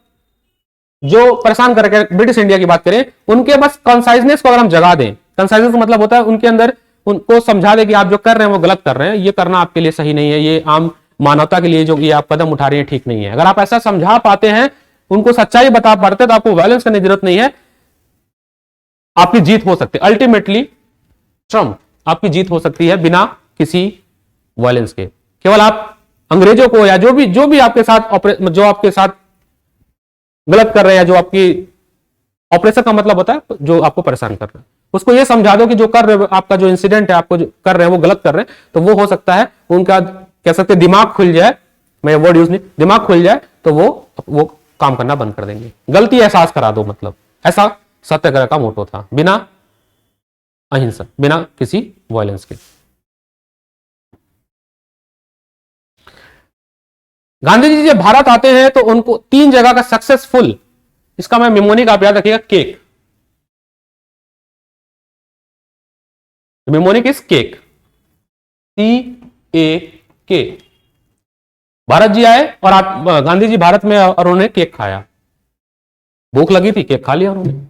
जो परेशान करके ब्रिटिश इंडिया की बात करें, उनके बस कॉन्साइजनेस को अगर हम जगा दें, कॉन्साइजनेस का मतलब होता है उनके अंदर उनको समझा दे कि आप जो कर रहे हैं वो गलत कर रहे हैं, ये करना आपके लिए सही नहीं है, ये आम मानवता के लिए जो ये आप कदम उठा रहे हैं ठीक नहीं है। अगर आप ऐसा समझा पाते हैं, उनको सच्चाई बता पाते हैं, तो आपको वायलेंस करने की जरूरत नहीं है, आपकी जीत हो सकती है। अल्टीमेटली ट्रम्प आपकी जीत हो सकती है बिना किसी वायलेंस के। केवल आप अंग्रेजों को या जो भी आपके साथ जो आपके साथ गलत कर रहे हैं, जो आपकी ऑपरेशन का मतलब होता है जो आपको परेशान कर रहे हैं, उसको ये समझा दो कि जो कर रहे हो, आपका जो इंसिडेंट है, आपको जो कर रहे हैं वो गलत कर रहे हैं, तो वो हो सकता है उनका कह सकते दिमाग खुल जाए, मैं वर्ड यूज नहीं, दिमाग खुल जाए, तो वो काम करना बंद कर देंगे। गलती एहसास करा दो, मतलब ऐसा सत्याग्रह का मोटो था, बिना अहिंसा, बिना किसी वायलेंस के। गांधी जी जब भारत आते हैं तो उनको 3 जगह का सक्सेसफुल, इसका मैं मेमोनिक आप याद रखिएगा, cake, mnemonic is cake, CAK। Bharat ji आए और गांधी जी भारत में और उन्होंने केक खाया, भूख लगी थी, केक खा लिया उन्होंने।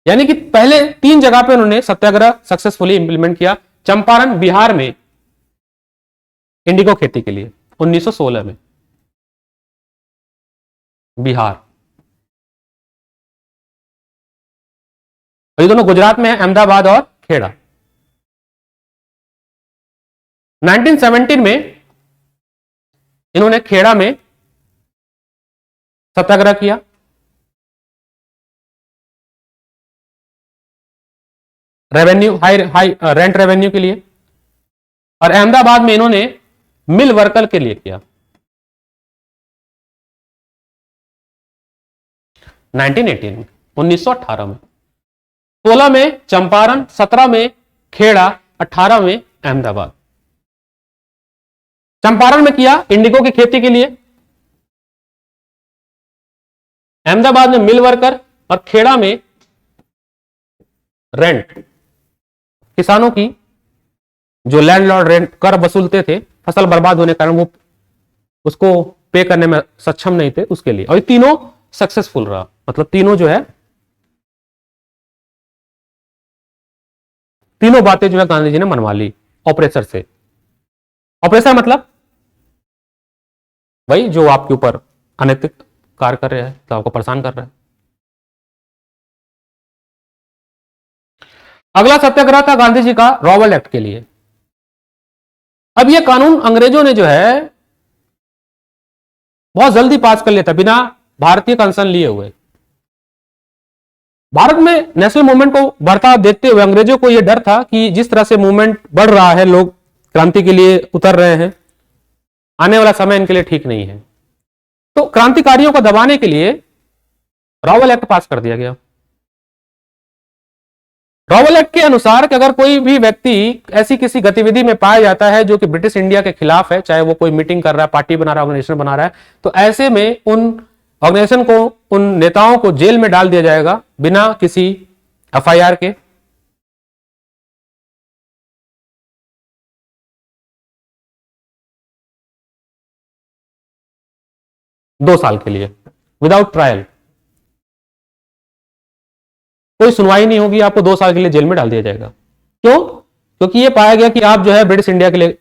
यानी कि पहले 3 जगह पे उन्होंने सत्याग्रह सक्सेसफुली इंप्लीमेंट किया। चंपारण बिहार में इंडिगो खेती के लिए 1916 में, बिहार। ये दोनों गुजरात में है, अहमदाबाद और खेड़ा। 1917 में इन्होंने खेड़ा में सत्याग्रह किया। रेवेन्यू हाई रेंट रेवेन्यू के लिए, और अहमदाबाद में इन्होंने मिल वर्कर के लिए किया। 1918 में, 1918 में, 16 में चंपारण, 17 में खेड़ा, 18 में अहमदाबाद। चंपारण में किया इंडिगो की खेती के लिए, अहमदाबाद में मिल वर्कर, और खेड़ा में रेंट, किसानों की जो लैंडलॉर्ड रेंट कर वसूलते थे, फसल बर्बाद होने के कारण वो उसको पे करने में सक्षम नहीं थे, उसके लिए। और ये तीनों सक्सेसफुल रहा, मतलब तीनों जो है, तीनों बातें जो है गांधी जी ने मनवा ली ऑपरेसर से। ऑपरेसर मतलब वही जो आपके ऊपर अनैतिक कार्य कर रहा है, तो आपको परेशान कर रहा है। अगला सत्याग्रह था गांधी जी का रॉबर्ट एक्ट के लिए। अब यह कानून अंग्रेजों ने जो है बहुत जल्दी पास कर लिया था, बिना भारतीय कंसर्न लिए हुए। भारत में नेशनल मूवमेंट को बढ़ता देखते हुए अंग्रेजों को यह डर था कि जिस तरह से मूवमेंट बढ़ रहा है, लोग क्रांति के लिए उतर रहे हैं, आने वाला समय इनके लिए ठीक नहीं है। तो क्रांतिकारियों को दबाने के लिए रॉवेल एक्ट पास कर दिया गया। रॉवेल एक्ट के अनुसार कि अगर कोई भी व्यक्ति ऐसी किसी गतिविधि में पाया जाता है जो कि ब्रिटिश इंडिया के खिलाफ है, चाहे वो कोई मीटिंग कर रहा है, पार्टी बना रहा है, ऑर्गेनाइजेशन बना रहा है, तो ऐसे में उन ऑर्गेनाइजेशन को, उन नेताओं को जेल में डाल दिया जाएगा बिना किसी एफआईआर के। दो साल के लिए विदाउट ट्रायल, कोई सुनवाई नहीं होगी, आपको 2 साल के लिए जेल में डाल दिया जाएगा। क्यों? क्योंकि ये पाया गया कि आप जो है ब्रिटिश इंडिया के लिए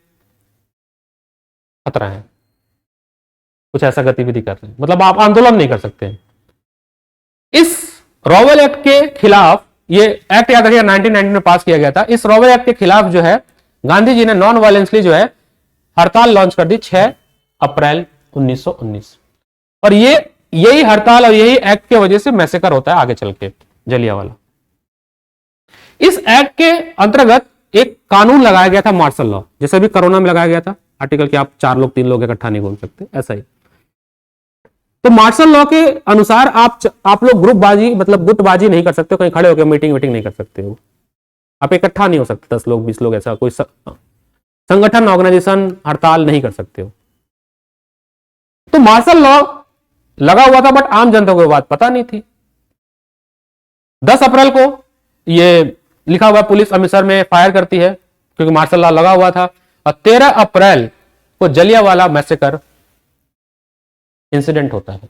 खतरा है, कुछ ऐसा गतिविधि कर रहे हैं, मतलब आप आंदोलन नहीं कर सकते हैं। इस रॉवेल एक्ट के खिलाफ, ये एक्ट याद रखिए 1919 में पास किया गया था। इस रॉवेल एक्ट के खिलाफ जो है गांधी जी ने नॉन वायलेंसली जो है हड़ताल लॉन्च कर दी 6 अप्रैल 1919। और ये यही हड़ताल और यही एक्ट की वजह से मैसेकर होता है आगे चल के, जलियांवाला। इस एक्ट के अंतर्गत एक कानून लगाया गया था, मार्शल लॉ, जैसे भी कोरोना में लगाया गया था आर्टिकल कि आप 4 लोग 3 लोग इकट्ठा नहीं घूम सकते, ऐसा ही। तो मार्शल लॉ के अनुसार आप लोग ग्रुपबाजी, मतलब गुटबाजी नहीं कर सकते, कहीं खड़े होकर मीटिंग नहीं कर सकते हो, आप इकट्ठा नहीं हो सकते, 10 लोग 20 लोग, ऐसा कोई संगठन, ऑर्गेनाइजेशन, हड़ताल नहीं कर सकते हो। तो मार्शल लॉ लगा हुआ था, बट आम जनता को बात पता नहीं थी। 10 अप्रैल को ये लिखा हुआ पुलिस अमृतसर में फायर करती है क्योंकि मार्शल लॉ लगा हुआ था, और 13 अप्रैल को जलियांवाला मैसेकर इंसिडेंट होता है।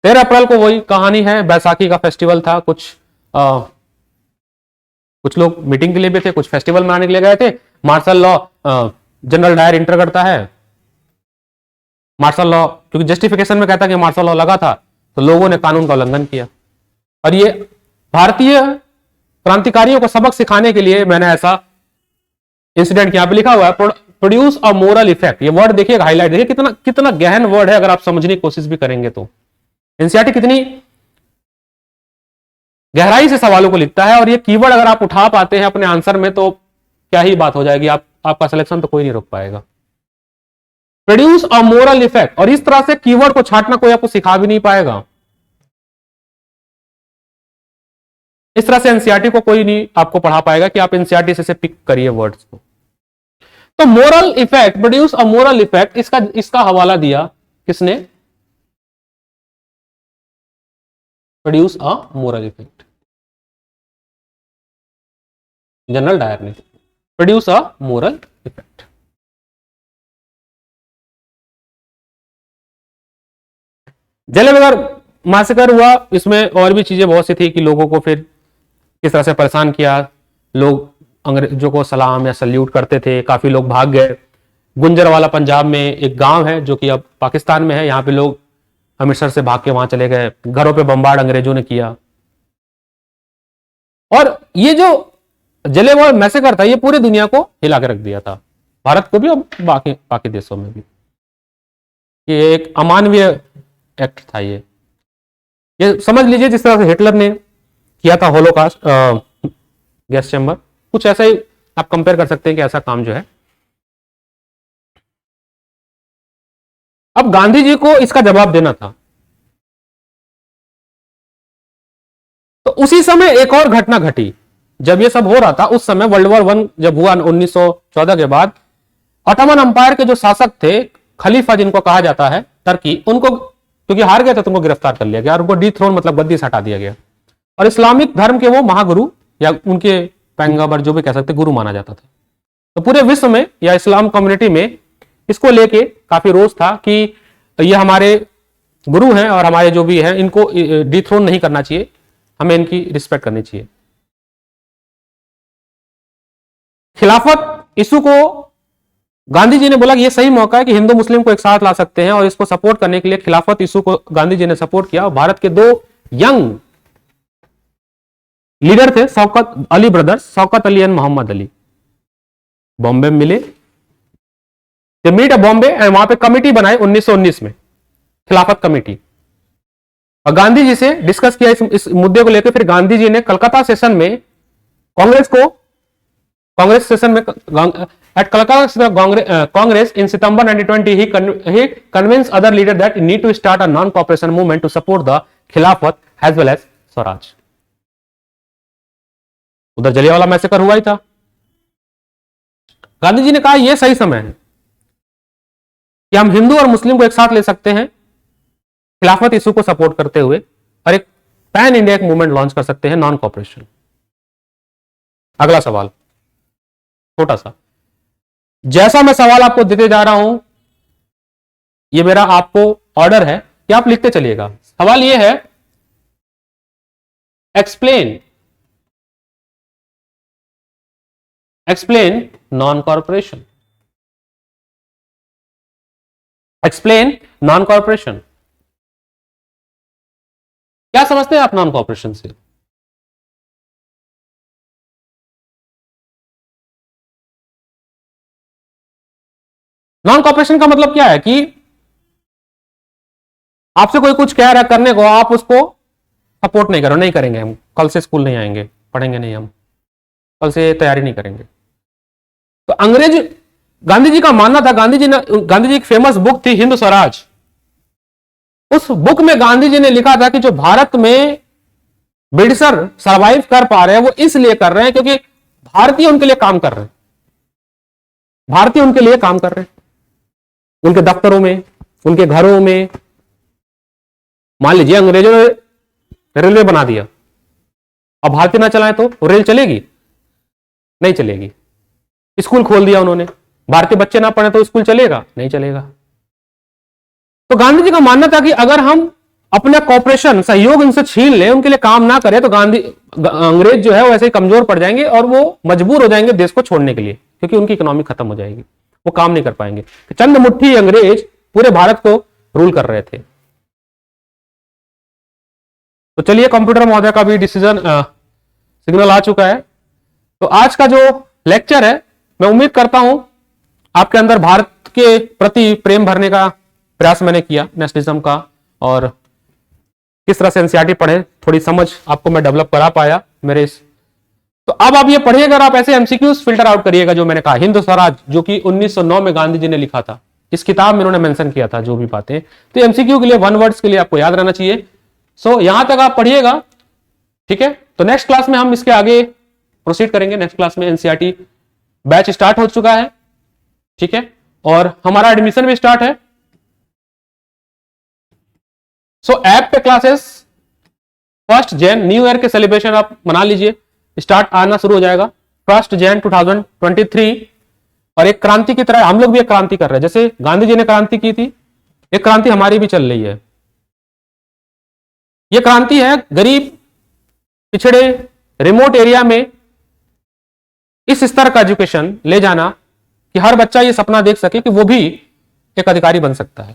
13 अप्रैल को वही कहानी है, बैसाखी का फेस्टिवल था, कुछ लोग मीटिंग के लिए भी थे, कुछ फेस्टिवल मनाने के लिए गए थे। Martial law general Dyer enter करता है। मार्शल लॉ क्योंकि जस्टिफिकेशन में कहता है कि मार्शल लॉ लगा था, तो लोगों ने कानून का उल्लंघन किया। और ये भारतीय क्रांतिकारियों को सबक सिखाने के लिए मैंने ऐसा इंसिडेंट यहां पे लिखा हुआ है, प्रोड्यूस अ मोरल इफेक्ट। ये वर्ड देखिए, हाईलाइट देखिए, कितना कितना गहन वर्ड है, अगर आप समझने की कोशिश भी करेंगे तो। एनसीईआरटी कितनी गहराई से सवालों को लिखता है, और ये कीवर्ड अगर आप उठा पाते हैं अपने आंसर में तो क्या ही बात हो जाएगी, आपका सिलेक्शन तो कोई नहीं रोक पाएगा। प्रोड्यूस अ मोरल इफेक्ट, और इस तरह से कीवर्ड को छांटना कोई आपको सिखा भी नहीं पाएगा। इस तरह से एनसीईआरटी को कोई नहीं आपको पढ़ा पाएगा कि आप एनसीईआरटी से पिक करिए वर्ड्स को। तो moral effect, produce a moral effect, इसका हवाला दिया किसने? Produce a moral effect, General Dyer ने। Produce a moral effect. Jallianwala massacre हुआ, इसमें और भी चीजें बहुत सी थी कि लोगों को फिर किस तरह से परेशान किया, लोग अंग्रेजों को सलाम या सल्यूट करते थे, काफी लोग भाग गए। गुंजरवाला पंजाब में एक गांव है जो कि अब पाकिस्तान में है, यहां पे लोग अमृतसर से भाग के वहां चले गए, घरों पे बमबार्ड अंग्रेजों ने किया। और ये जो जलियांवाला मैसेकर था, ये पूरी दुनिया को हिला के रख दिया था, भारत को भी और बाकी देशों में भी। ये एक अमानवीय एक्ट था। ये समझ लीजिए जिस तरह से हिटलर ने किया था होलोकास्ट, गैस चैम्बर, कुछ ऐसा ही आप कंपेयर कर सकते हैं कि ऐसा काम जो है। अब गांधी जी को इसका जवाब देना था। तो उसी समय एक और घटना घटी। जब ये सब हो रहा था उस समय वर्ल्ड वॉर 1 जब हुआ 1914 के बाद, ऑटोमन अंपायर के जो शासक थे, खलीफा जिनको कहा जाता है, तुर्की, उनको क्योंकि हार गए थे तो उनको गिरफ्तार कर लिया गया और उनको डिथ्रोन मतलब गद्दी से हटा दिया गया। और इस्लामिक धर्म के वो महागुरु या उनके पैगंबर जो भी कह सकते गुरु माना जाता था। तो पूरे विश्व में या इस्लाम कम्युनिटी में इसको लेके काफी रोष था कि ये हमारे गुरु हैं और हमारे जो भी हैं इनको डिथ्रोन नहीं करना चाहिए, हमें इनकी रिस्पेक्ट करनी चाहिए। खिलाफत इशू को गांधी जी ने बोला कि ये सही मौका है कि हिंदू मुस्लिम को एक साथ ला सकते हैं, और इसको सपोर्ट करने के लिए खिलाफत इशू को गांधी जी ने सपोर्ट किया। और भारत के 2 यंग लीडर थे, शौकत अली ब्रदर्स, शौकत अली एंड मोहम्मद अली, बॉम्बे में मिले, दे मीट अ बॉम्बे एंड वहां पे कमेटी बनाई 1919 में, खिलाफत कमेटी, और गांधी जी से डिस्कस किया इस मुद्दे को लेकर। फिर गांधी जी ने कलकत्ता सेशन में कांग्रेस सेशन में At Calcutta Congress in September 1920, he convinced other leaders that he need to start a non-cooperation movement to support the Khilafat as well as Swaraj. उधर जलियांवाला मैसेकर हुआ ही था। गांधी जी ने कहा यह सही समय है कि हम हिंदू और मुस्लिम को एक साथ ले सकते हैं खिलाफत इशू को सपोर्ट करते हुए और एक पैन इंडिया मूवमेंट लॉन्च कर सकते हैं नॉन कॉपरेशन। अगला सवाल छोटा सा, जैसा मैं सवाल आपको देते जा रहा हूं, ये मेरा आपको ऑर्डर है कि आप लिखते चलिएगा। सवाल ये है, explain non corporation. Explain non corporation. क्या समझते हैं आप नॉन कॉर्पोरेशन से? नॉन कॉर्पोरेशन का मतलब क्या है कि आपसे कोई कुछ कह रहा है करने को, आप उसको सपोर्ट नहीं करो, नहीं करेंगे, हम कल से स्कूल नहीं आएंगे, पढ़ेंगे नहीं, हम कल से तैयारी नहीं करेंगे। तो अंग्रेज, गांधी जी का मानना था, गांधी जी की फेमस बुक थी हिंद स्वराज। उस बुक में गांधी जी ने लिखा था कि जो भारत में ब्रिटिशर सरवाइव कर पा रहे हैं वो इसलिए कर रहे हैं क्योंकि भारतीय उनके लिए काम कर रहे हैं, भारतीय उनके लिए काम कर रहे हैं, उनके दफ्तरों में, उनके घरों में। मान लीजिए अंग्रेजों ने रेलवे बना दिया, अब भारतीय ना चलाए तो रेल चलेगी? नहीं चलेगी। स्कूल खोल दिया उन्होंने, भारतीय बच्चे ना पढ़े तो स्कूल चलेगा? नहीं चलेगा। तो गांधी जी का मानना था कि अगर हम अपना कॉपरेशन, सहयोग इनसे छीन लें, उनके लिए काम ना करें, तो अंग्रेज जो है वो ऐसे ही कमजोर पड़ जाएंगे और वो मजबूर हो जाएंगे देश को छोड़ने के लिए, क्योंकि उनकी इकोनॉमी खत्म हो जाएगी, वो काम नहीं कर पाएंगे। चंद मुट्ठी अंग्रेज पूरे भारत को रूल कर रहे थे। तो चलिए, कंप्यूटर महोदय का भी डिसीजन सिग्नल आ चुका है। तो आज का जो लेक्चर है, मैं उम्मीद करता हूं आपके अंदर भारत के प्रति प्रेम भरने का प्रयास मैंने किया, नेशनलिज्म का, और किस तरह से एनसीईआरटी पढ़े, थोड़ी समझ आपको मैं डेवलप करा पाया मेरे इस। तो अब आप ये पढ़िएगा और आप ऐसे एमसीक्यूज फिल्टर आउट करिएगा। जो मैंने कहा हिंद स्वराज, जो कि 1909 में गांधी जी ने लिखा था, इस किताब में उन्होंने मेंशन किया था जो भी बातें, तो एमसीक्यू के लिए 1 वर्ड्स के लिए आपको याद रहना चाहिए। सो यहां तक आप पढ़िएगा, ठीक है। तो नेक्स्ट क्लास में हम इसके आगे प्रोसीड करेंगे। नेक्स्ट क्लास में एनसीईआरटी बैच स्टार्ट हो चुका है, ठीक है, और हमारा एडमिशन भी स्टार्ट है। सो ऐप पे क्लासेस 1 जनवरी न्यू ईयर के सेलिब्रेशन आप मना लीजिए, स्टार्ट आना शुरू हो जाएगा 1 जनवरी 2023। और एक क्रांति की तरह हम लोग भी एक क्रांति कर रहे हैं, जैसे गांधी जी ने क्रांति की थी, एक क्रांति हमारी भी चल रही है। यह क्रांति है गरीब, पिछड़े, रिमोट एरिया में इस स्तर का एजुकेशन ले जाना कि हर बच्चा ये सपना देख सके कि वो भी एक अधिकारी बन सकता है।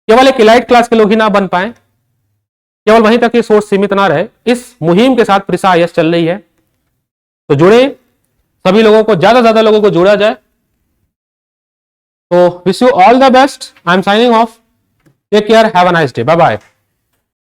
केवल एक इलाइट क्लास के लोग ही ना बन पाए, केवल वहीं तक ये सोच सीमित ना रहे। इस मुहिम के साथ प्रिसा आईएएस चल रही है, तो जुड़े, सभी लोगों को, ज्यादा लोगों को जोड़ा जाए। तो wish you all the best. I am signing off. Take care, have a nice day, bye bye.